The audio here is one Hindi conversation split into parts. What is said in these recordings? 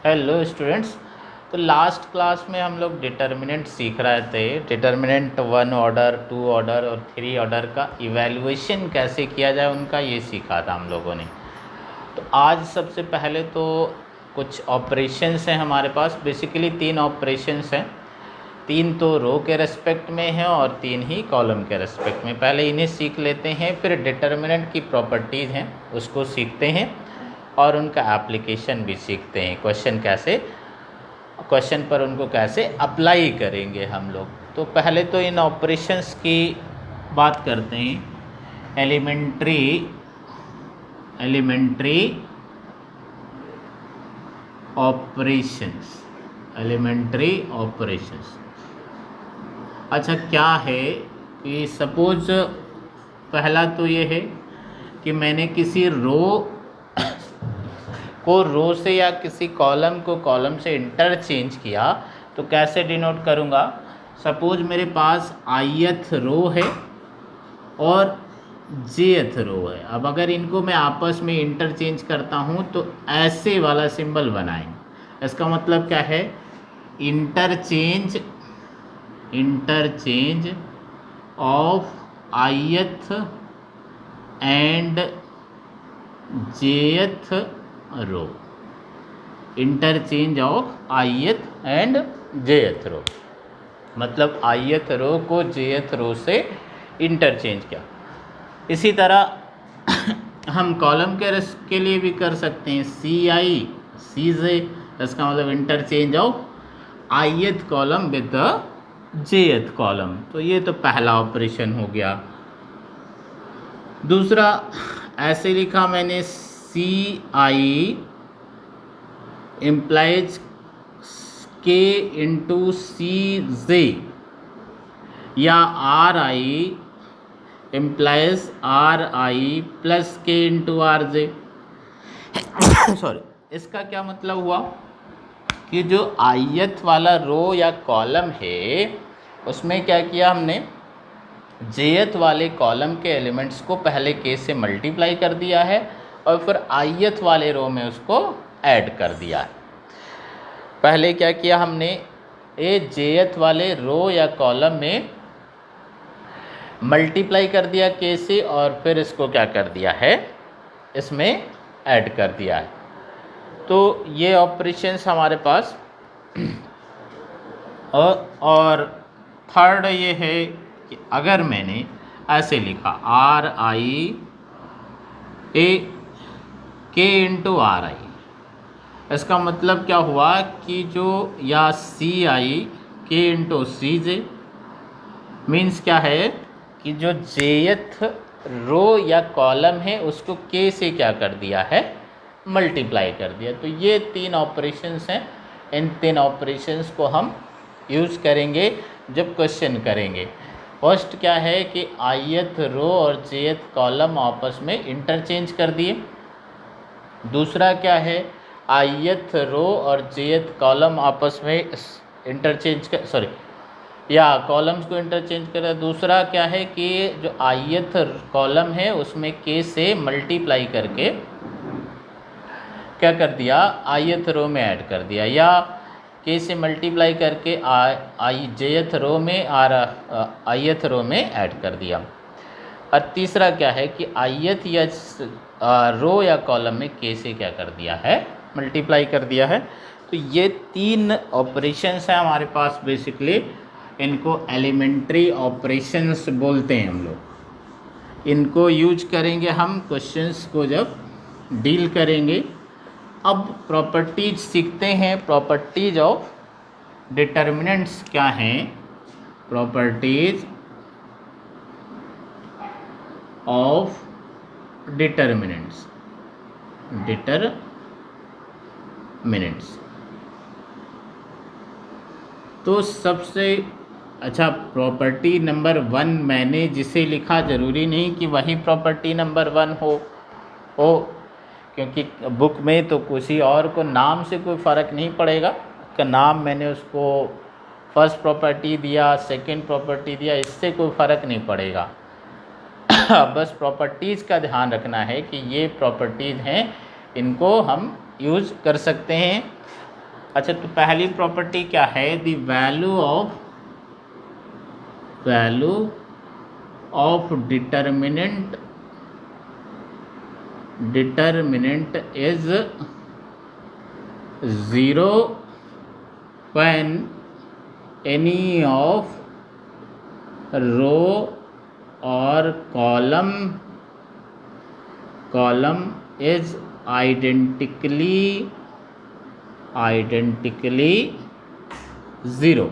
Hello students. तो लास्ट क्लास में हम लोग डिटर्मिनेंट सीख रहे थे। डिटर्मिनेंट 1 ऑर्डर, 2 ऑर्डर और 3 ऑर्डर का इवैल्यूएशन कैसे किया जाए उनका ये सीखा था हम लोगों ने। तो आज सबसे पहले तो कुछ ऑपरेशंस हैं हमारे पास। बेसिकली 3 ऑपरेशंस हैं, 3 तो रो के रेस्पेक्ट में हैं और 3 ही कॉलम के रेस्पेक्ट में। पहले इन्हें सीख लेते हैं, फिर डिटर्मिनेंट की प्रॉपर्टीज़ हैं उसको सीखते हैं और उनका एप्लीकेशन भी सीखते हैं। क्वेश्चन पर उनको कैसे अप्लाई करेंगे हम लोग। तो पहले तो इन ऑपरेशंस की बात करते हैं। Elementary operations. अच्छा, क्या है कि सपोज पहला तो ये है कि मैंने किसी रो से या किसी कॉलम को कॉलम से इंटरचेंज किया तो कैसे डिनोट करूँगा। सपोज मेरे पास ith रो है और jth रो है। अब अगर इनको मैं आपस में इंटरचेंज करता हूँ तो ऐसे वाला सिंबल बनाएंगे। इसका मतलब क्या है, interchange of ith and jth row. Interchange of ith and jth row मतलब ith रो को jth रो से इंटरचेंज किया। इसी तरह हम कॉलम के लिए भी कर सकते हैं। Cj, इसका मतलब interchange of ith column with the jth column. तो ये तो पहला ऑपरेशन हो गया। दूसरा ऐसे लिखा मैंने, Ci implies K into Cj या Ri implies Ri plus K into Rj। Sorry, इसका क्या मतलब हुआ कि जो ith वाला रो या कॉलम है उसमें क्या किया हमने, jth वाले कॉलम के एलिमेंट्स को पहले k से मल्टीप्लाई कर दिया है और फिर ith वाले रो में उसको ऐड कर दिया है। पहले क्या किया हमने, jth वाले रो या कॉलम में मल्टीप्लाई कर दिया k से और फिर इसको क्या कर दिया है, इसमें ऐड कर दिया है। तो ये ऑपरेशंस हमारे पास। और थर्ड ये है कि अगर मैंने ऐसे लिखा K इंटू Ri, इसका मतलब क्या हुआ कि जो या Ci K into Cj means क्या है कि जो jth रो या कॉलम है उसको k से क्या कर दिया है, मल्टीप्लाई कर दिया। तो ये 3 ऑपरेशंस हैं। इन 3 ऑपरेशंस को हम यूज़ करेंगे जब क्वेश्चन करेंगे। फर्स्ट क्या है कि ith रो और jth कॉलम आपस में इंटरचेंज कर दिए। दूसरा क्या है, ith रो और jth कॉलम आपस में कॉलम्स को इंटरचेंज करा। दूसरा क्या है कि जो ith कॉलम है उसमें k से मल्टीप्लाई करके क्या कर दिया, ith रो में ऐड कर दिया, या k से मल्टीप्लाई करके jth रो में ith रो में ऐड कर दिया। और तीसरा क्या है कि ith या रो या कॉलम में k से क्या कर दिया है, मल्टीप्लाई कर दिया है। तो ये 3 ऑपरेशंस हैं हमारे पास। बेसिकली इनको एलिमेंट्री ऑपरेशंस बोलते हैं हम लोग। इनको यूज करेंगे हम क्वेश्चंस को जब डील करेंगे। अब प्रॉपर्टीज सीखते हैं। प्रॉपर्टीज ऑफ डिटर्मिनेंट्स क्या हैं, प्रॉपर्टीज ऑफ डिटर्मिनेंट्स। तो सबसे अच्छा, प्रॉपर्टी नंबर 1 मैंने जिसे लिखा ज़रूरी नहीं कि वही प्रॉपर्टी नंबर 1 हो, क्योंकि बुक में तो किसी और को नाम से कोई फ़र्क नहीं पड़ेगा। का नाम मैंने उसको फर्स्ट प्रॉपर्टी दिया, सेकंड प्रॉपर्टी दिया, इससे कोई फ़र्क नहीं पड़ेगा। बस प्रॉपर्टीज़ का ध्यान रखना है कि ये प्रॉपर्टीज़ हैं, इनको हम यूज़ कर सकते हैं अच्छा, तो पहली प्रॉपर्टी क्या है? The value of determinant is 0 when any of row or column is identically 0।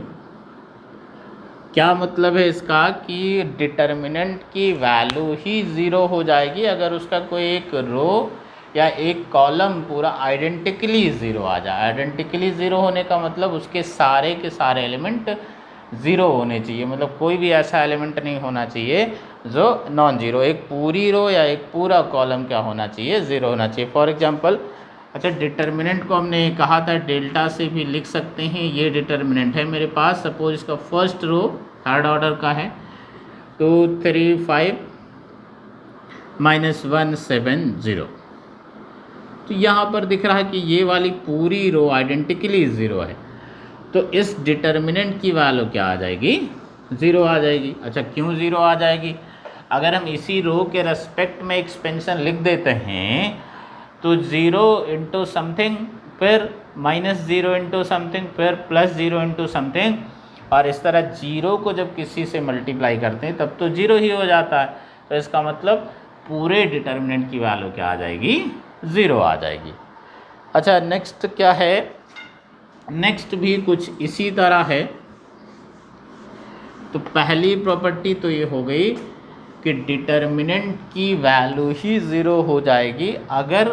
क्या मतलब है इसका? कि डिटर्मिनेंट की वैल्यू ही ज़ीरो हो जाएगी अगर उसका कोई एक रो या एक कॉलम पूरा आइडेंटिकली ज़ीरो आ जाए। आइडेंटिकली ज़ीरो होने का मतलब उसके सारे के सारे एलिमेंट ज़ीरो होने चाहिए, मतलब कोई भी ऐसा एलिमेंट नहीं होना चाहिए जो नॉन ज़ीरो। एक पूरी रो या एक पूरा कॉलम क्या होना चाहिए? ज़ीरो होना चाहिए। फॉर एग्जांपल, अच्छा, डिटर्मिनेंट को हमने कहा था डेल्टा से भी लिख सकते हैं। ये डिटर्मिनेंट है मेरे पास, सपोज इसका फर्स्ट रो थर्ड ऑर्डर का है, 2 3 5 -1 7 0। तो यहाँ पर दिख रहा है कि ये वाली पूरी रो आइडेंटिकली ज़ीरो है, तो इस डिटर्मिनेंट की वैल्यू क्या आ जाएगी? ज़ीरो आ जाएगी। अच्छा, क्यों ज़ीरो आ जाएगी? अगर हम इसी रो के रेस्पेक्ट में एक्सपेंशन लिख देते हैं तो 0 इंटू समथिंग, फिर -0 इंटू समथिंग, फिर +0 इंटू समथिंग, और इस तरह जीरो को जब किसी से मल्टीप्लाई करते हैं तब तो ज़ीरो ही हो जाता है। तो इसका मतलब पूरे डिटर्मिनेंट की वैल्यू क्या आ जाएगी? ज़ीरो आ जाएगी। अच्छा, नेक्स्ट क्या है? नेक्स्ट भी कुछ इसी तरह है। तो पहली प्रॉपर्टी तो ये हो गई कि डिटर्मिनेंट की वैल्यू ही ज़ीरो हो जाएगी अगर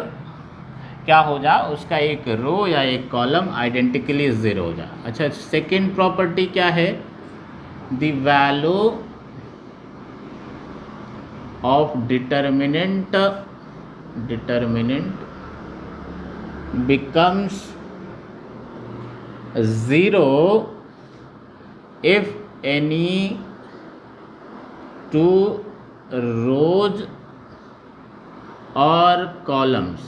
क्या हो जाए? उसका एक रो या एक कॉलम आइडेंटिकली ज़ीरो हो जाए। अच्छा, सेकंड प्रॉपर्टी क्या है? The value of determinant becomes 0 if any two rows or columns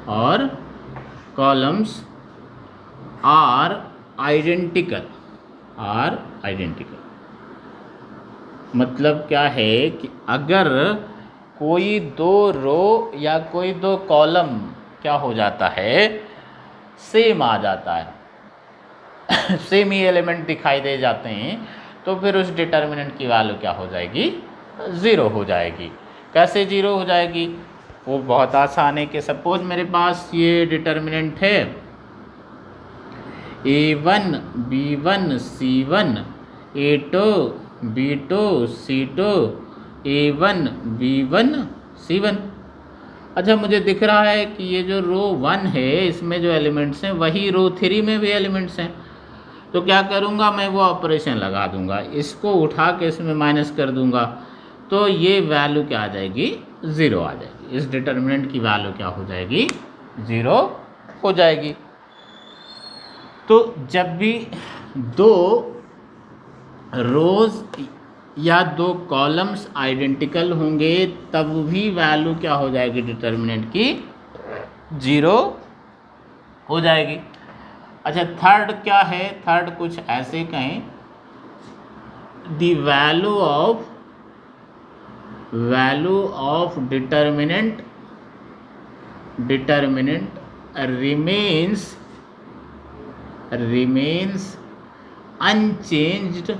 are identical। मतलब क्या है कि अगर कोई दो रो या कोई दो कॉलम क्या हो जाता है? सेम आ जाता है सेम ही एलिमेंट दिखाई दे जाते हैं, तो फिर उस डिटर्मिनेंट की वैल्यू क्या हो जाएगी? ज़ीरो हो जाएगी। कैसे ज़ीरो हो जाएगी? वो बहुत आसान है कि सपोज मेरे पास ये डिटर्मिनेंट है A1 B1 C1 A2 B2 C2 A1 B1 C1। अच्छा, मुझे दिख रहा है कि ये जो रो 1 है इसमें जो एलिमेंट्स हैं वही रो 3 में भी एलिमेंट्स हैं। तो क्या करूँगा? मैं वो ऑपरेशन लगा दूंगा, इसको उठा के इसमें माइनस कर दूंगा, तो ये वैल्यू क्या आ जाएगी? ज़ीरो आ जाएगी। इस डिटर्मिनेंट की वैल्यू क्या हो जाएगी? ज़ीरो हो जाएगी। तो जब भी दो रोज़ या दो कॉलम्स आइडेंटिकल होंगे तब भी वैल्यू क्या हो जाएगी डिटर्मिनेंट की? ज़ीरो हो जाएगी। अच्छा, थर्ड क्या है? थर्ड कुछ ऐसे कहें, the value of determinant remains unchanged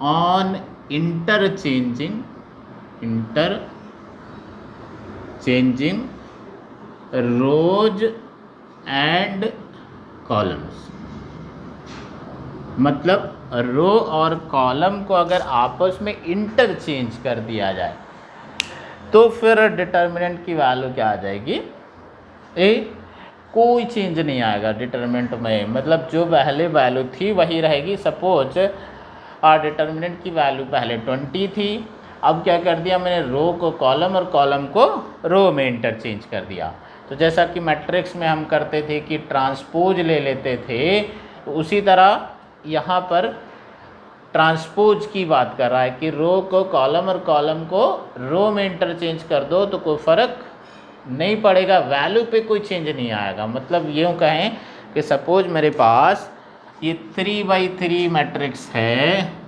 on interchanging rows and columns। मतलब रो और कॉलम को अगर आपस में इंटरचेंज कर दिया जाए तो फिर डिटर्मिनेंट की वैल्यू क्या आ जाएगी? कोई चेंज नहीं आएगा डिटर्मिनेंट में, मतलब जो पहले वैल्यू थी वही रहेगी। सपोज डिटर्मिनेंट की वैल्यू पहले 20 थी, अब क्या कर दिया मैंने? रो को कॉलम और कॉलम को रो में इंटरचेंज कर दिया। तो जैसा कि मैट्रिक्स में हम करते थे कि ट्रांसपोज ले लेते थे, तो उसी तरह यहाँ पर ट्रांसपोज की बात कर रहा है कि रो को कॉलम और कॉलम को रो में इंटरचेंज कर दो तो कोई फ़र्क नहीं पड़ेगा, वैल्यू पे कोई चेंज नहीं आएगा। मतलब यूँ कहें कि सपोज मेरे पास ये 3/3 मैट्रिक्स है,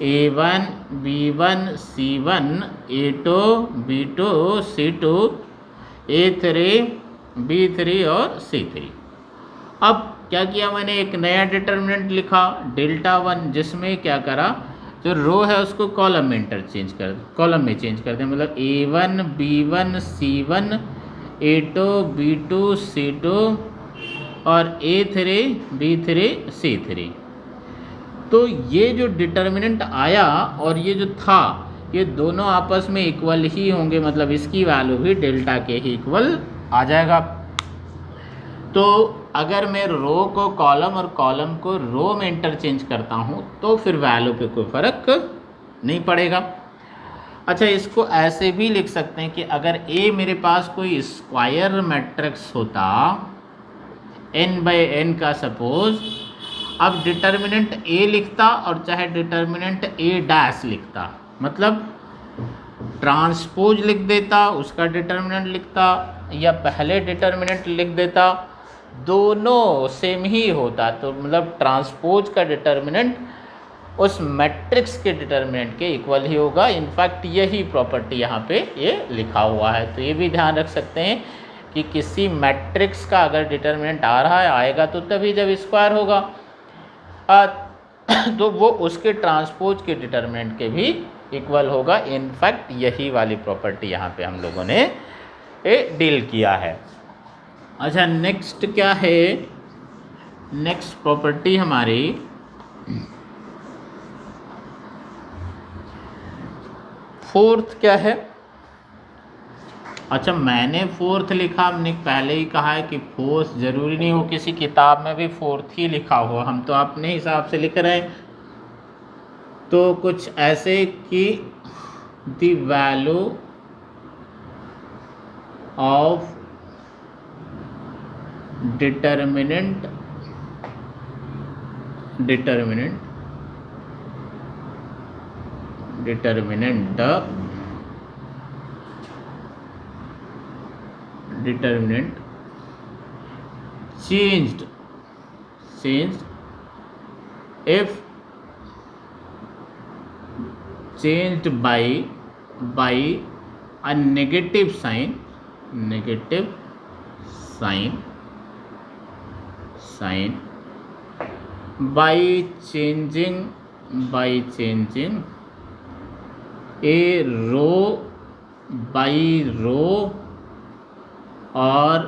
A1 B1 C1 A2 B2 C2 A3 B3 और C3। अब क्या किया मैंने, एक नया डिटर्मिनेंट लिखा डेल्टा 1, जिसमें क्या करा, जो रो है उसको कॉलम में इंटरचेंज कर, कॉलम में चेंज कर दें। मतलब A1 B1 C1 A2 B2 C2 और A3 B3 C3। तो ये जो डिटर्मिनेंट आया और ये जो था, ये दोनों आपस में इक्वल ही होंगे, मतलब इसकी वैल्यू भी डेल्टा के ही इक्वल आ जाएगा। तो अगर मैं रो को कॉलम और कॉलम को रो में इंटरचेंज करता हूँ तो फिर वैल्यू पे कोई फ़र्क नहीं पड़ेगा। अच्छा, इसको ऐसे भी लिख सकते हैं कि अगर A मेरे पास कोई स्क्वायर मैट्रिक्स होता n/n का सपोज, अब डिटर्मिनेंट A लिखता और चाहे डिटर्मिनेंट A' लिखता, मतलब ट्रांसपोज लिख देता, उसका डिटर्मिनेंट लिखता, या पहले डिटर्मिनेंट लिख देता, दोनों सेम ही होता। तो मतलब ट्रांसपोज का डिटर्मिनेंट उस मैट्रिक्स के डिटर्मिनेंट के इक्वल ही होगा। इनफैक्ट यही प्रॉपर्टी यहाँ पे ये लिखा हुआ है। तो ये भी ध्यान रख सकते हैं कि किसी मैट्रिक्स का अगर डिटर्मिनेंट आ रहा है, आएगा तो तभी जब स्क्वायर होगा, तो वो उसके ट्रांसपोज के डिटर्मिनेंट के भी इक्वल होगा। इनफैक्ट यही वाली प्रॉपर्टी यहाँ पे हम लोगों ने डील किया है। अच्छा, नेक्स्ट क्या है, नेक्स्ट प्रॉपर्टी हमारी फोर्थ क्या है। अच्छा, मैंने फोर्थ लिखा, हमने पहले ही कहा है कि फोर्थ ज़रूरी नहीं हो किसी किताब में भी फोर्थ ही लिखा हो, हम तो अपने हिसाब से लिख रहे हैं। तो कुछ ऐसे कि the value of determinant changed if changed by a negative sign by changing a row by row और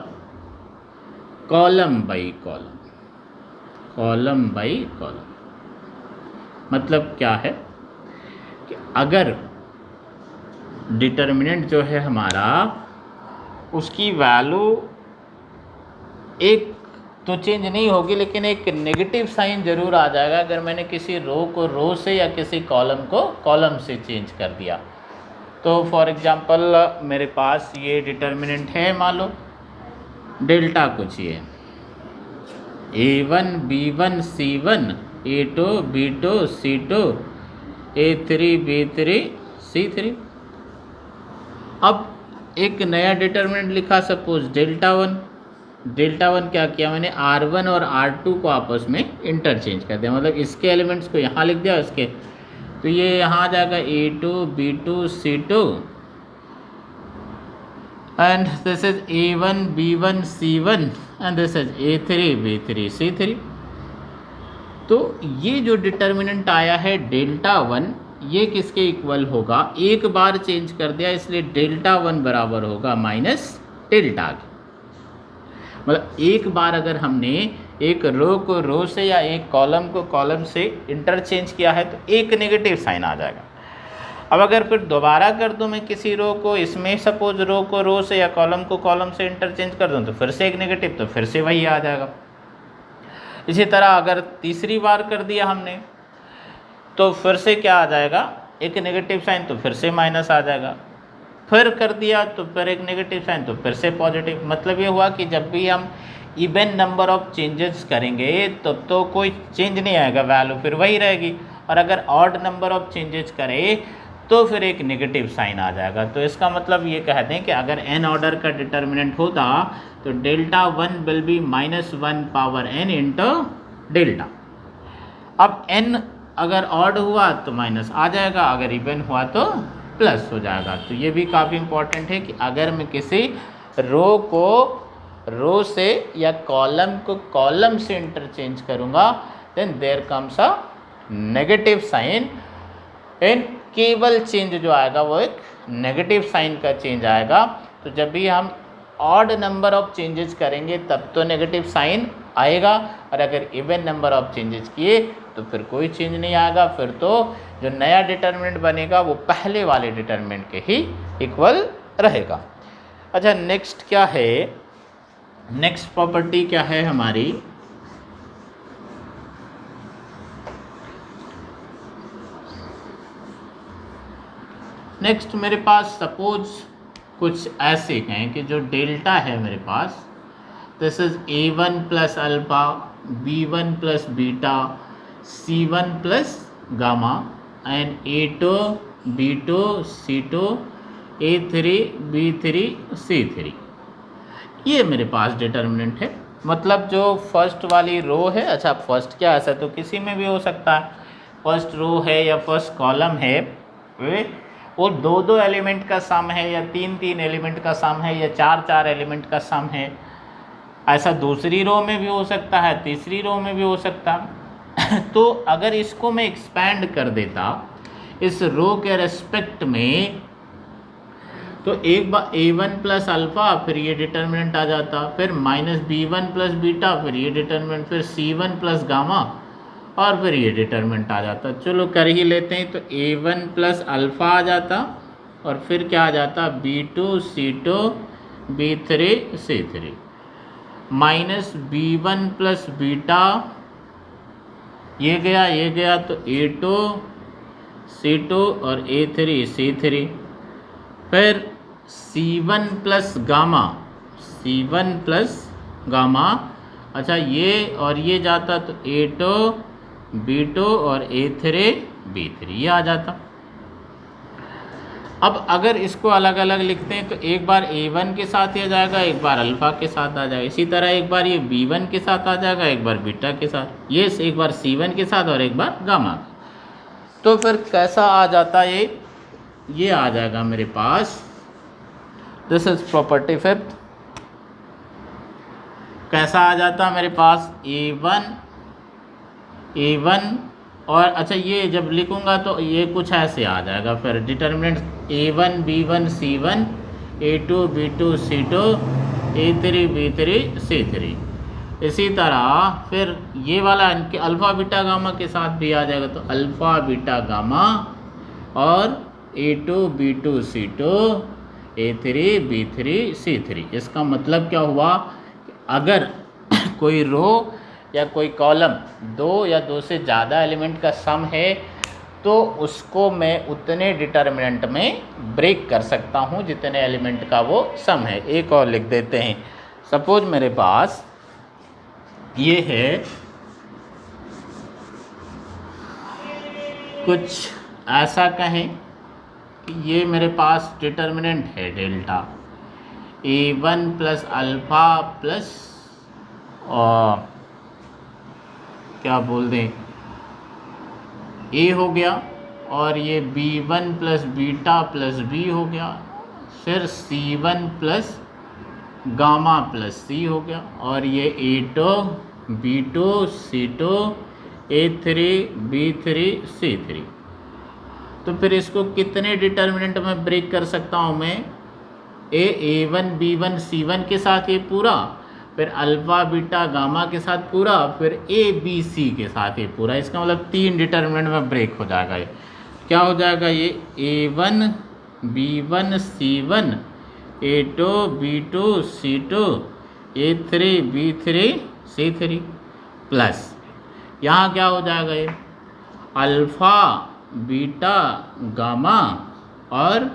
कॉलम बाई कॉलम। मतलब क्या है कि अगर डिटर्मिनेंट जो है हमारा, उसकी वैल्यू एक तो चेंज नहीं होगी, लेकिन एक नेगेटिव साइन ज़रूर आ जाएगा अगर मैंने किसी रो को रो से या किसी कॉलम को कॉलम से चेंज कर दिया। तो फॉर एग्जांपल मेरे पास ये डिटर्मिनेंट है, मान लो डेल्टा कुछ ये A1 B1 C1 A2 B2 C2 A3 B3 C3। अब एक नया डिटर्मिनेंट लिखा, सपोज डेल्टा 1 क्या किया मैंने, R1 और R2 को आपस में इंटरचेंज कर दिया। मतलब इसके एलिमेंट्स को यहाँ लिख दिया, इसके तो ये यहाँ आ जाएगा A2 B2 C2 and this is A1 B1 C1 and this is A3 B3 C3। तो ये जो डिटर्मिनेंट आया है डेल्टा 1, ये किसके इक्वल होगा, एक बार चेंज कर दिया इसलिए डेल्टा 1 बराबर होगा माइनस डेल्टा के। मतलब एक बार अगर हमने एक रो को रो से या एक कॉलम को कॉलम से इंटरचेंज किया है तो एक नेगेटिव साइन आ जाएगा। अब अगर फिर दोबारा कर दूं मैं किसी रो को, इसमें सपोज रो को रो से या कॉलम को कॉलम से इंटरचेंज कर दूं तो फिर से एक नेगेटिव, तो फिर से वही आ जाएगा। इसी तरह अगर तीसरी बार कर दिया हमने तो फिर से क्या आ जाएगा, एक नेगेटिव साइन, तो फिर से माइनस आ जाएगा। फिर कर दिया तो फिर एक नेगेटिव साइन, तो फिर से पॉजिटिव। मतलब ये हुआ कि जब भी हम इवन नंबर ऑफ चेंजेस करेंगे तो कोई चेंज नहीं आएगा, वैल्यू फिर वही रहेगी। और अगर ऑड नंबर ऑफ चेंजेस करें तो फिर एक नेगेटिव साइन आ जाएगा। तो इसका मतलब ये कहते हैं कि अगर n ऑर्डर का डिटर्मिनेंट होता तो delta 1 will be -1 power n into delta. अब n अगर ऑड हुआ तो माइनस आ जाएगा, अगर इवन हुआ तो प्लस हो जाएगा। तो ये भी काफ़ी इंपॉर्टेंट है कि अगर मैं किसी रो को रो से या कॉलम को कॉलम से इंटरचेंज करूँगा then there comes a negative sign in, केवल चेंज जो आएगा वो एक नेगेटिव साइन का चेंज आएगा। तो जब भी हम ऑड नंबर ऑफ चेंजेस करेंगे तब तो नेगेटिव साइन आएगा, और अगर इवन नंबर ऑफ चेंजेस किए तो फिर कोई चेंज नहीं आएगा, फिर तो जो नया डिटर्मिनेंट बनेगा वो पहले वाले डिटर्मिनेंट के ही इक्वल रहेगा। अच्छा, नेक्स्ट क्या है, नेक्स्ट प्रॉपर्टी क्या है हमारी, नेक्स्ट मेरे पास सपोज कुछ ऐसे हैं कि जो डेल्टा है मेरे पास, this is a1 plus alpha, b1 plus beta, c1 plus gamma and a2 b2 c2 a3 b3 c3। ये मेरे पास डिटर्मिनेंट है। मतलब जो फर्स्ट वाली रो है, अच्छा फर्स्ट क्या, ऐसा तो किसी में भी हो सकता है, फर्स्ट रो है या फर्स्ट कॉलम है वो दो दो एलिमेंट का सम है या तीन तीन एलिमेंट का सम है या चार चार एलिमेंट का सम है। ऐसा दूसरी रो में भी हो सकता है, तीसरी रो में भी हो सकता है। तो अगर इसको मैं एक्सपैंड कर देता इस रो के रेस्पेक्ट में, तो एक बार a1 प्लस अल्फ़ा, फिर ये डिटर्मिनेंट आ जाता, फिर -b1 प्लस बीटा, फिर ये डिटर्मिनेंट, फिर c1 प्लस गामा, और फिर ये डिटर्मिनेंट आ जाता। चलो कर ही लेते हैं। तो a1 प्लस अल्फ़ा आ जाता, और फिर क्या आ जाता, b2 c2 b3 c3, minus b1 plus beta, ये गया तो a2 c2 और a3 c3, फिर c1 plus gamma, c1 plus gamma, अच्छा ये और ये जाता तो a2 b2 और a3 b3, ये आ जाता। अब अगर इसको अलग अलग लिखते हैं तो एक बार a1 के साथ ये आ जाएगा, एक बार अल्फ़ा के साथ आ जाएगा, इसी तरह एक बार ये b1 के साथ आ जाएगा, एक बार बीटा के साथ, ये एक बार c1 के साथ और एक बार गामा। तो फिर कैसा आ जाता ये आ जाएगा मेरे पास, दिस इज प्रॉपर्टी फिफ्थ। कैसा आ जाता मेरे पास, a1 और अच्छा ये जब लिखूंगा तो ये कुछ ऐसे आ जाएगा, फिर determinant a1 b1 c1 a2 b2 c2 a3 b3 c3। इसी तरह फिर ये वाला इनके अल्फ़ा बीटा गामा के साथ भी आ जाएगा, तो अल्फ़ा बीटा गामा और a2 b2 c2 a3 b3 c3। इसका मतलब क्या हुआ, अगर कोई रो या कोई कॉलम दो या दो से ज़्यादा एलिमेंट का सम है तो उसको मैं उतने डिटर्मिनेंट में ब्रेक कर सकता हूँ जितने एलिमेंट का वो सम है। एक और लिख देते हैं, सपोज मेरे पास ये है कुछ ऐसा कहें कि ये मेरे पास डिटर्मिनेंट है delta a1 plus alpha plus क्या बोल दें a हो गया, और ये b1 plus beta plus b हो गया, फिर c1 plus gamma plus c हो गया, और ये a2 b2 c2 a3 b3 c3। तो फिर इसको कितने डिटर्मिनेंट में ब्रेक कर सकता हूँ मैं, a1 b1 c1 के साथ ये पूरा, फिर अल्फ़ा बीटा गामा के साथ पूरा, फिर a b c के साथ ये पूरा। इसका मतलब तीन डिटर्मिनेंट में ब्रेक हो जाएगा। ये क्या हो जाएगा, ये a1 b1 c1 a2 b2 c2 a3 b3 c3 plus यहाँ क्या हो जाएगा, ये अल्फ़ा बीटा गामा और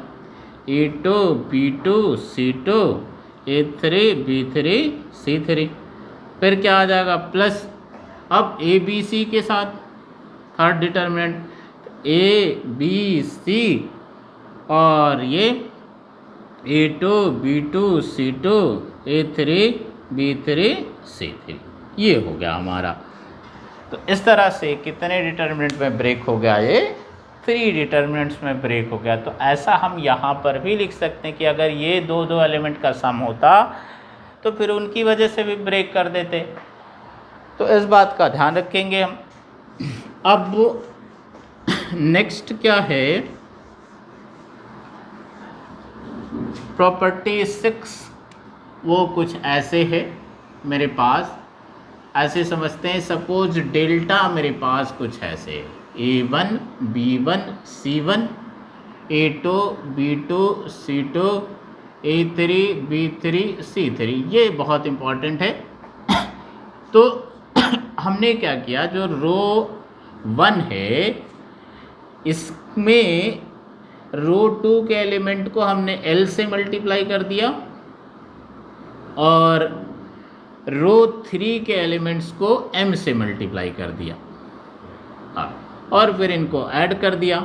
a2 b2 c2 a3 b3 c3, फिर क्या आ जाएगा प्लस, अब a b c के साथ third determinant a b c और ये A2 B2 C2 A3 B3 C3, ये हो गया हमारा। तो इस तरह से कितने डिटर्मिनेंट में ब्रेक हो गया? ये 3 डिटर्मिनेंट्स में ब्रेक हो गया। तो ऐसा हम यहाँ पर भी लिख सकते हैं कि अगर ये दो एलिमेंट का सम होता तो फिर उनकी वजह से भी ब्रेक कर देते। तो इस बात का ध्यान रखेंगे हम। अब नेक्स्ट क्या है, प्रॉपर्टी 6, वो कुछ ऐसे है मेरे पास, ऐसे समझते हैं। सपोज डेल्टा मेरे पास कुछ ऐसे है, A1 B1 C1 A2 B2 C2 A3 B3 C3, ये बहुत इम्पॉर्टेंट है। तो हमने क्या किया, जो रो 1 है इसमें रो 2 के एलिमेंट को हमने L से मल्टीप्लाई कर दिया और रो 3 के एलिमेंट्स को M से मल्टीप्लाई कर दिया और फिर इनको ऐड कर दिया,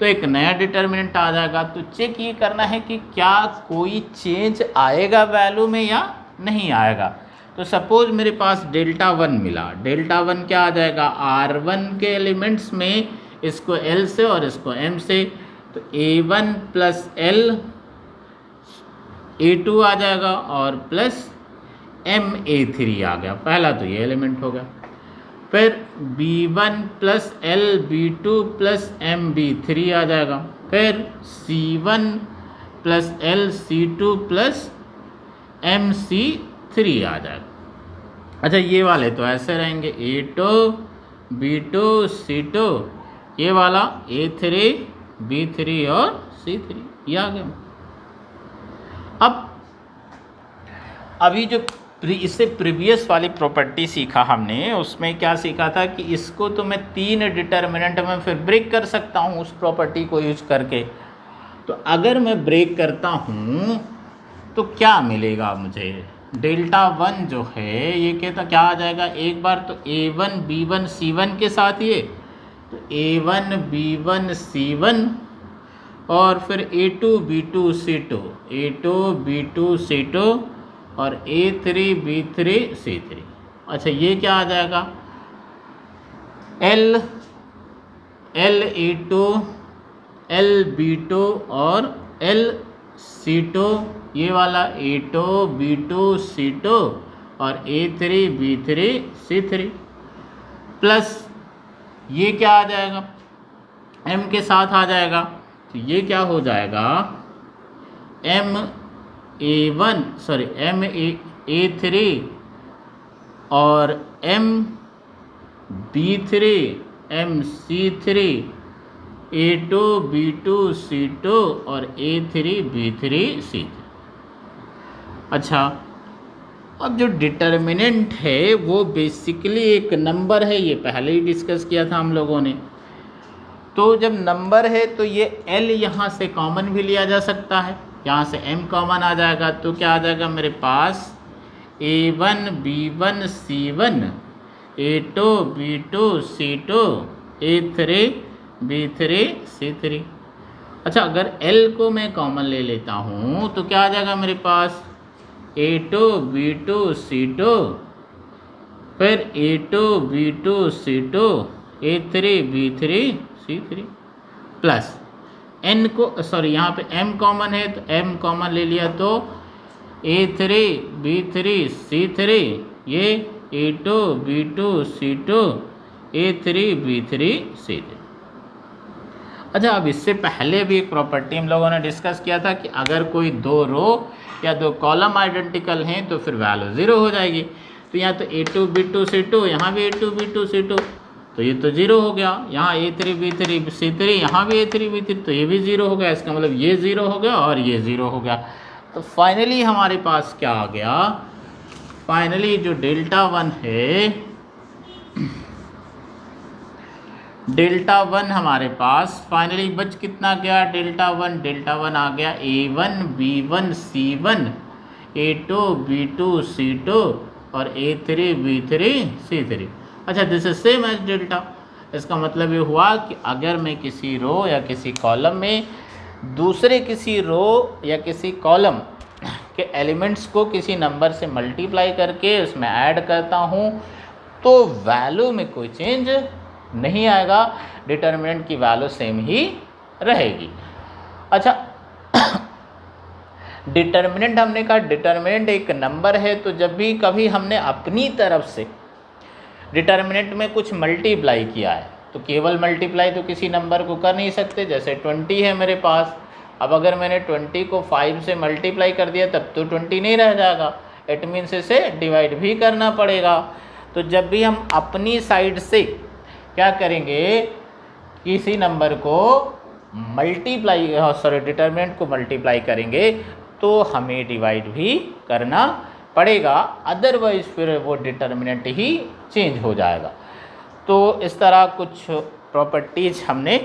तो एक नया डिटर्मिनेंट आ जाएगा। तो चेक ये करना है कि क्या कोई चेंज आएगा वैल्यू में या नहीं आएगा। तो सपोज मेरे पास डेल्टा 1 मिला, डेल्टा 1 क्या आ जाएगा, R1 के एलिमेंट्स में इसको L से और इसको M से, तो A1 प्लस L A2 आ जाएगा और प्लस M A3 आ गया। पहला तो ये एलिमेंट हो गया। फिर B1 plus L B2 plus M B3 आ जाएगा। फिर C1 plus L C2 plus M C3 आ जाएगा। अच्छा, ये वाले तो ऐसे रहेंगे, A2 B2 C2, ये वाला A3 B3 और C3, ये आ गया। अब अभी जो इससे प्रीवियस वाली प्रॉपर्टी सीखा हमने, उसमें क्या सीखा था कि इसको तो मैं 3 डिटर्मिनेंट में फिर ब्रेक कर सकता हूँ उस प्रॉपर्टी को यूज करके। तो अगर मैं ब्रेक करता हूँ तो क्या मिलेगा मुझे, डेल्टा 1 जो है ये कहता क्या आ जाएगा, एक बार तो A1 B1 C1 के साथ ये, तो A1 B1 C1 और फिर A2 B2 C2 A2 B2 C2 और A3 B3 C3। अच्छा, ये क्या आ जाएगा, L A2 L B2 और L C2, ये वाला A2 B2 C2 और A3 B3 C3, प्लस ये क्या आ जाएगा, M के साथ आ जाएगा। तो ये क्या हो जाएगा, M A3 और M B3 M C3 A2 B2 C2 और A3 B3 C3। अच्छा, अब जो डिटर्मिनेंट है वो बेसिकली एक नंबर है, ये पहले ही डिस्कस किया था हम लोगों ने। तो जब नंबर है तो ये L यहाँ से कॉमन भी लिया जा सकता है, यहाँ से M कॉमन आ जाएगा। तो क्या आ जाएगा मेरे पास, A1 B1 C1 A2 B2 C2 A3 B3 C3। अच्छा, अगर L को मैं कॉमन ले लेता हूँ तो क्या आ जाएगा मेरे पास, A2 B2 C2 फिर A2 B2 C2 A3 B3 C3, plus N को यहाँ पे M कॉमन है तो M कॉमन ले लिया, तो A3 B3 C3 ये A2 B2 C2 A3 B3 C3। अच्छा, अब इससे पहले भी एक प्रॉपर्टी हम लोगों ने डिस्कस किया था कि अगर कोई 2 रो या 2 कॉलम आइडेंटिकल हैं तो फिर वैल्यू 0 हो जाएगी। तो यहाँ तो A2 B2 C2, यहाँ भी A2 B2 C2, तो ये तो 0 हो गया। यहाँ A3 B3 C3, यहाँ भी A3 B3, तो ये भी 0 हो गया। इसका मतलब ये 0 हो गया और ये 0 हो गया। तो फाइनली हमारे पास क्या आ गया, फाइनली जो डेल्टा 1 है, डेल्टा 1 हमारे पास फाइनली बच कितना गया, डेल्टा 1 आ गया A1 B1 C1 A2 B2 C2 और A3 B3 C3। अच्छा, this is same as delta. इसका मतलब ये हुआ कि अगर मैं किसी रो या किसी कॉलम में दूसरे किसी रो या किसी कॉलम के एलिमेंट्स को किसी नंबर से मल्टीप्लाई करके उसमें ऐड करता हूँ तो वैल्यू में कोई चेंज नहीं आएगा, डिटर्मिनेंट की वैल्यू सेम ही रहेगी। अच्छा, डिटर्मिनेंट हमने कहा डिटर्मिनेंट एक नंबर है, तो जब भी कभी हमने अपनी तरफ से डिटर्मिनेंट में कुछ मल्टीप्लाई किया है तो केवल मल्टीप्लाई तो किसी नंबर को कर नहीं सकते। जैसे 20 है मेरे पास, अब अगर मैंने 20 को 5 से मल्टीप्लाई कर दिया तब तो 20 नहीं रह जाएगा, इट मीन्स इसे डिवाइड भी करना पड़ेगा। तो जब भी हम अपनी साइड से क्या करेंगे, किसी नंबर को मल्टीप्लाई डिटर्मिनेंट को मल्टीप्लाई करेंगे तो हमें डिवाइड भी करना पड़ेगा, अदरवाइज फिर वो डिटर्मिनेंट ही चेंज हो जाएगा। तो इस तरह कुछ प्रॉपर्टीज हमने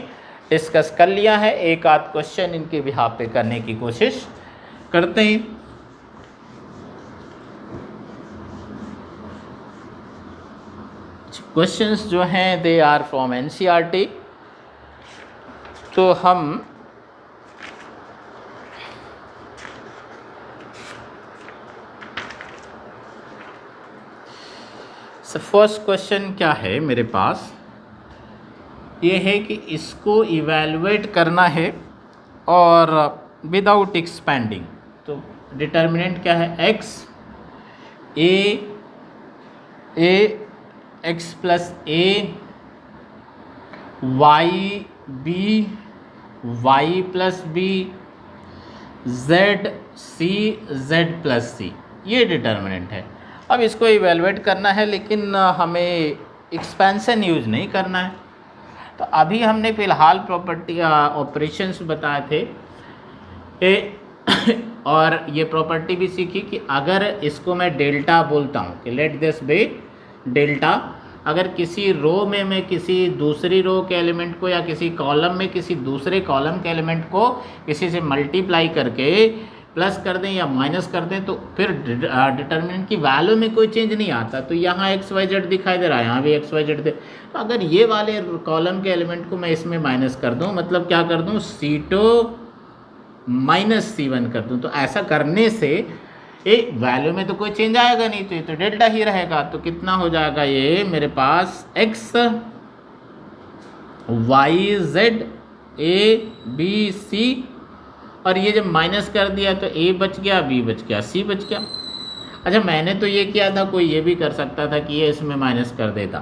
डिस्कस कर लिया है। एक आध क्वेश्चन इनके बिहाफ पे करने की कोशिश करते हैं। क्वेश्चंस जो हैं दे आर फ्रॉम एनसीईआरटी। तो हम फर्स्ट क्वेश्चन क्या है मेरे पास, ये है कि इसको इवैल्यूएट करना है और विदाउट एक्सपेंडिंग। तो डिटर्मिनेंट क्या है, X X plus A, Y B, Y plus B, Z C, Z plus C, ये डिटर्मिनेंट है। अब इसको इवैल्यूएट करना है लेकिन हमें एक्सपेंशन यूज नहीं करना है। तो अभी हमने फ़िलहाल प्रॉपर्टी ऑपरेशंस बताए थे और ये प्रॉपर्टी भी सीखी कि अगर इसको मैं डेल्टा बोलता हूँ कि लेट दिस बी डेल्टा, अगर किसी रो में मैं किसी दूसरी रो के एलिमेंट को या किसी कॉलम में किसी दूसरे कॉलम के एलिमेंट को किसी से मल्टीप्लाई करके प्लस कर दें या माइनस कर दें तो फिर डिटर्मिनेंट की वैल्यू में कोई चेंज नहीं आता। तो यहाँ एक्स वाई जेड दिखाई दे रहा है, यहाँ भी एक्स वाई जेड दे। तो अगर ये वाले कॉलम के एलिमेंट को मैं इसमें माइनस कर दूँ, मतलब क्या कर दूँ, C2 माइनस C1 कर दूँ, तो ऐसा करने से एक वैल्यू में तो कोई चेंज आएगा नहीं, तो ये तो डेल्टा ही रहेगा। तो कितना हो जाएगा ये मेरे पास, X Y Z A B C, और ये जब माइनस कर दिया तो ए बच गया, बी बच गया, सी बच गया। अच्छा, मैंने तो ये किया था, कोई ये भी कर सकता था कि ये इसमें माइनस कर देता।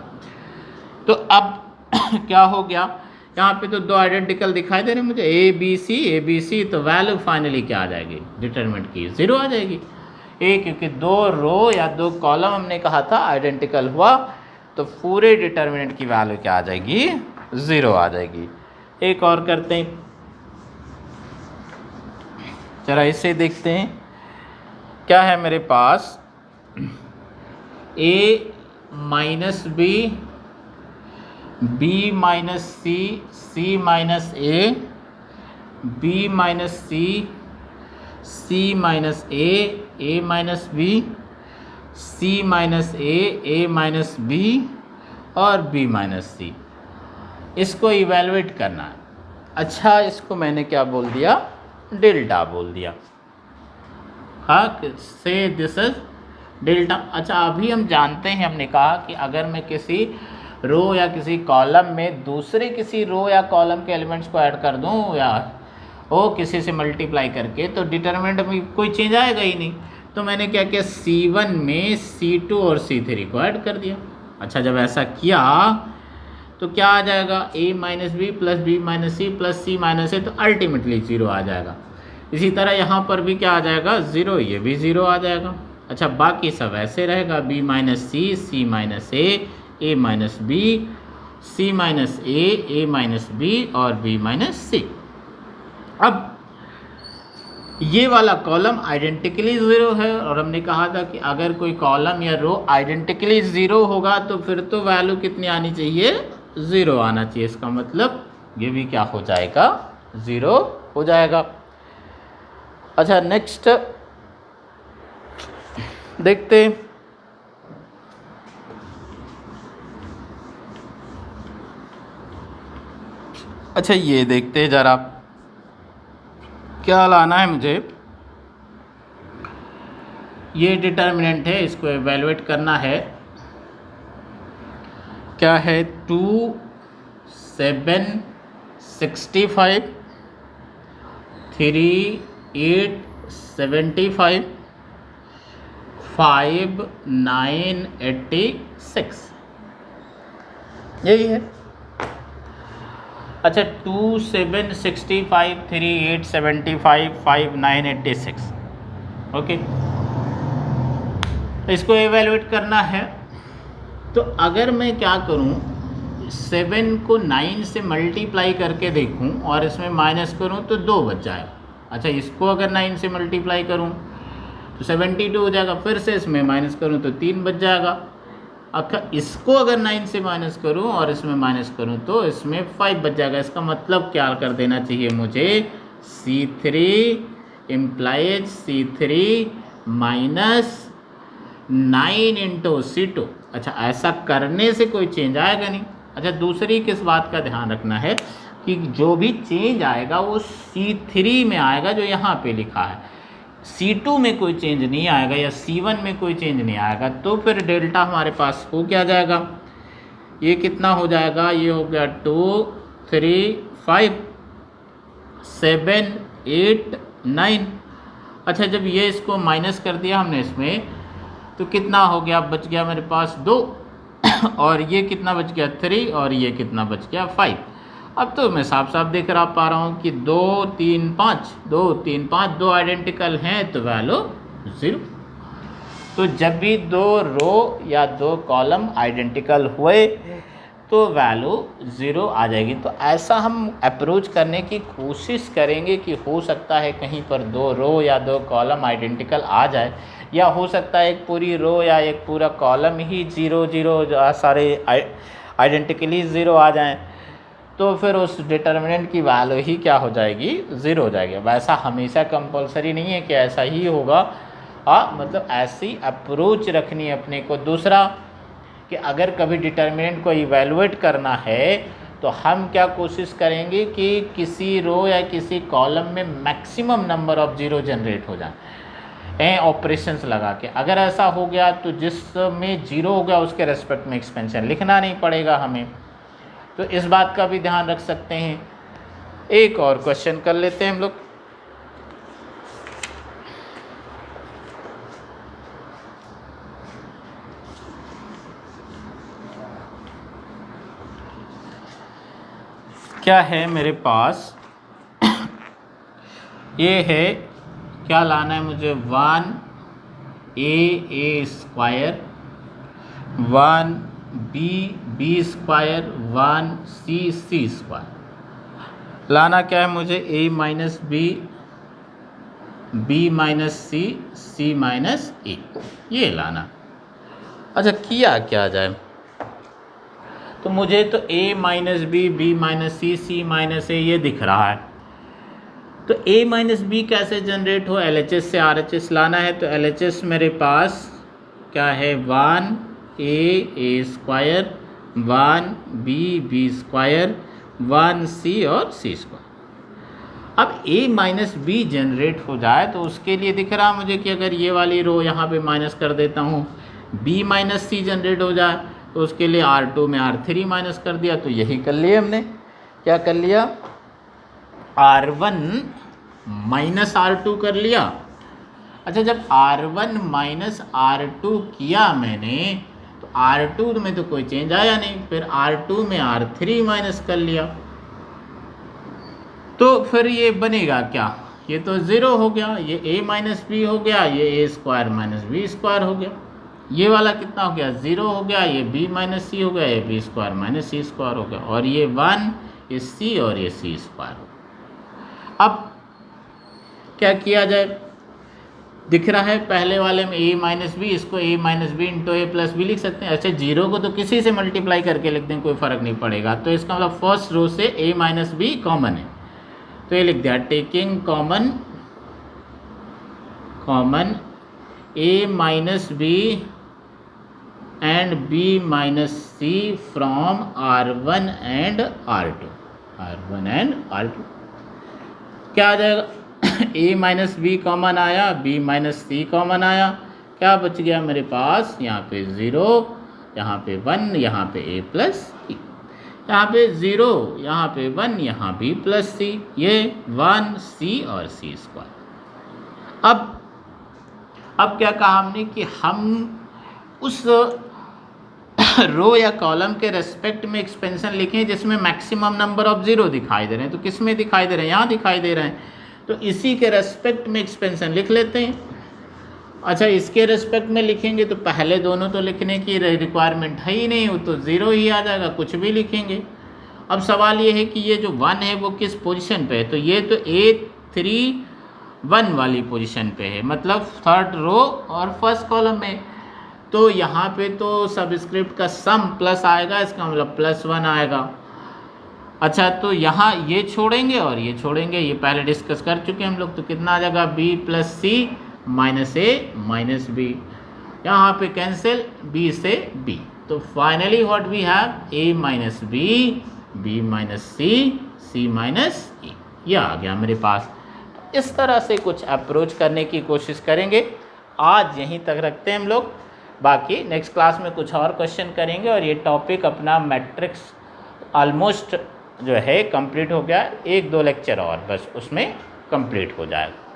तो अब क्या हो गया, यहाँ पे तो दो आइडेंटिकल दिखाई दे रहे मुझे, ए बी सी, तो वैल्यू फाइनली क्या आ जाएगी डिटरमिनेंट की, 0 आ जाएगी। ए क्योंकि दो रो या दो कॉलम हमने कहा था आइडेंटिकल हुआ तो पूरे डिटरमिनेंट की वैल्यू क्या आ जाएगी, 0 आ जाएगी। एक और करते हैं, जरा इसे देखते हैं। क्या है मेरे पास, ए माइनस बी, बी माइनस सी, सी माइनस ए, बी माइनस सी, सी माइनस ए माइनस बी, सी माइनस ए माइनस बी और बी माइनस सी। इसको इवैल्यूएट करना है। अच्छा, इसको मैंने क्या बोल दिया, डेल्टा बोल दिया। हाँ, से दिस इज डेल्टा। अच्छा, अभी हम जानते हैं, हमने कहा कि अगर मैं किसी रो या किसी कॉलम में दूसरे किसी रो या कॉलम के एलिमेंट्स को ऐड कर दूं या वो किसी से मल्टीप्लाई करके तो डिटरमिनेंट में कोई चेंज आएगा ही नहीं। तो मैंने क्या किया, C1 में C2 और C3 को ऐड कर दिया। अच्छा, जब ऐसा किया तो क्या आ जाएगा, a minus B plus B minus C plus C minus A, तो अल्टीमेटली 0 आ जाएगा। इसी तरह यहाँ पर भी क्या आ जाएगा, 0, ये भी 0 आ जाएगा। अच्छा, बाकी सब ऐसे रहेगा, b माइनस सी, सी माइनस ए माइनस बी, सी माइनस ए माइनस बी और b माइनस सी। अब ये वाला कॉलम आइडेंटिकली 0 है और हमने कहा था कि अगर कोई कॉलम या रो आइडेंटिकली 0 होगा तो फिर तो वैल्यू कितनी आनी चाहिए, 0 आना चाहिए। इसका मतलब ये भी क्या हो जाएगा, 0 हो जाएगा। अच्छा, नेक्स्ट देखते हैं। अच्छा, ये देखते हैं जरा, क्या लाना है मुझे, ये डिटर्मिनेंट है, इसको एवेलुएट करना है। क्या है 2 7 65 3 8 75 5 9 86, यही है। अच्छा 2 7 65 3 8 75 5 9 86, ओके, इसको एवेलुएट करना है। तो अगर मैं क्या करूं, 7 को 9 से मल्टीप्लाई करके देखूं और इसमें माइनस करूं तो 2 बच जाएगा। अच्छा इसको अगर 9 से मल्टीप्लाई करूं तो 72 हो जाएगा, फिर से इसमें माइनस करूं तो 3 बच जाएगा। अच्छा इसको अगर 9 से माइनस करूं और इसमें माइनस करूं तो इसमें 5 बच जाएगा। इसका मतलब क्या कर देना चाहिए मुझे, C3 implies C3 minus 9 into C2। अच्छा ऐसा करने से कोई चेंज आएगा नहीं। अच्छा दूसरी किस बात का ध्यान रखना है कि जो भी चेंज आएगा वो C3 में आएगा जो यहाँ पे लिखा है, C2 में कोई चेंज नहीं आएगा या C1 में कोई चेंज नहीं आएगा। तो फिर डेल्टा हमारे पास हो क्या जाएगा, ये कितना हो जाएगा, ये हो गया 2 3 5 7 8 9। अच्छा जब ये इसको माइनस कर दिया हमने इसमें तो कितना हो गया, बच गया मेरे पास 2 और ये कितना बच गया 3 और ये कितना बच गया 5। अब तो मैं साफ साफ देख पा रहा हूँ कि 2 3 5 2 3 5 दो आइडेंटिकल हैं तो वैल्यू 0। तो जब भी 2 रो या 2 कॉलम आइडेंटिकल हुए तो वैल्यू 0 आ जाएगी। तो ऐसा हम अप्रोच करने की कोशिश करेंगे कि हो सकता है कहीं पर 2 रो या 2 कॉलम आइडेंटिकल आ जाए, या हो सकता है एक पूरी रो या एक पूरा कॉलम ही 0 0 सारे आइडेंटिकली 0 आ जाएं, तो फिर उस डिटर्मिनेंट की वैल्यू ही क्या हो जाएगी, 0 हो जाएगी। वैसा हमेशा कंपलसरी नहीं है कि ऐसा ही होगा, मतलब ऐसी अप्रोच रखनी है अपने को। दूसरा कि अगर कभी डिटर्मिनेंट को इवैल्यूएट करना है तो हम क्या कोशिश करेंगे कि किसी रो या किसी कॉलम में मैक्सिमम नंबर ऑफ 0 जनरेट हो जाए ऑपरेशंस लगा के। अगर ऐसा हो गया तो जिसमें 0 हो गया उसके रेस्पेक्ट में एक्सपेंशन लिखना नहीं पड़ेगा हमें, तो इस बात का भी ध्यान रख सकते हैं। एक और क्वेश्चन कर लेते हैं हम लोग। क्या है मेरे पास, ये है, क्या लाना है मुझे, 1a square 1b square 1c square. लाना क्या है मुझे, a minus b b minus c minus a, ये लाना। अच्छा किया क्या जाए, तो मुझे तो a minus b b minus c minus a ये दिख रहा है। तो a माइनस बी कैसे जनरेट हो, LHS से RHS लाना है। तो LHS मेरे पास क्या है, 1a square 1b square 1c और c स्क्वायर। अब a माइनस बी जनरेट हो जाए तो उसके लिए दिख रहा मुझे कि अगर ये वाली रो यहाँ पे माइनस कर देता हूँ, b माइनस सी जनरेट हो जाए तो उसके लिए R2 में R3 माइनस कर दिया, तो यही कर लिया हमने। क्या कर लिया, R1 माइनस R2 कर लिया। अच्छा जब R1 माइनस R2 किया मैंने तो R2 में तो कोई चेंज आया नहीं, फिर R2 में R3 माइनस कर लिया, तो फिर ये बनेगा क्या, ये तो 0 हो गया, ये a माइनस बी हो गया, ये a square minus b square हो गया। ये वाला कितना हो गया, 0 हो गया, ये b माइनस सी हो गया, ये b स्क्वायर माइनस सी स्क्वायर हो गया, और ये 1 ये c और ये c स्क्वायर हो गया। अब क्या किया जाए, दिख रहा है पहले वाले में a माइनस बी, इसको a minus b into a plus b लिख सकते हैं। अच्छा 0 को तो किसी से मल्टीप्लाई करके लिख दें, कोई फ़र्क नहीं पड़ेगा। तो इसका मतलब फर्स्ट रो से a माइनस बी कॉमन है, तो ये लिख दिया, taking common a minus b and b minus c from R1 and R2, क्या आ जाएगा ए माइनस बी कॉमन आया, बी माइनस सी कॉमन आया, क्या बच गया मेरे पास, यहाँ पे 0, यहाँ पे 1, यहाँ पे ए प्लस सी, यहाँ पे 0, यहाँ पे 1, यहाँ बी प्लस सी, ये 1 सी और सी स्क्वायर। अब क्या कहा हमने कि हम उस रो या कॉलम के रेस्पेक्ट में एक्सपेंशन लिखें जिसमें मैक्सिमम नंबर ऑफ 0 दिखाई दे रहे हैं। तो किस में दिखाई दे रहे हैं, यहाँ दिखाई दे रहे हैं, तो इसी के रेस्पेक्ट में एक्सपेंशन लिख लेते हैं। अच्छा, इसके रेस्पेक्ट में लिखेंगे तो पहले दोनों तो लिखने की रिक्वायरमेंट है ही नहीं, वो तो 0 ही आ जाएगा, कुछ भी लिखेंगे। अब सवाल ये है कि ये जो 1 है वो किस पोजीशन पे है, तो ये तो A31 वाली पोजीशन पे है, मतलब थर्ड रो और फर्स्ट कॉलम में। तो यहाँ पे तो सबस्क्रिप्ट का सम प्लस आएगा, इसका मतलब +1 आएगा। अच्छा, तो यहाँ ये छोड़ेंगे और ये छोड़ेंगे, ये पहले डिस्कस कर चुके हैं हम लोग, तो कितना आ जाएगा, B + C - A - B, यहाँ पे कैंसिल B से B, तो finally what we have A - B, B - C, C - E, यह आ गया मेरे पास। इस तरह से कुछ अप्रोच करने की कोशिश करेंगे। आज यहीं तक रखते हैं हम लोग, बाकी नेक्स्ट क्लास में कुछ और क्वेश्चन करेंगे और ये टॉपिक अपना मैट्रिक्स ऑलमोस्ट जो है कंप्लीट हो गया, 1-2 लेक्चर और बस उसमें कंप्लीट हो जाएगा।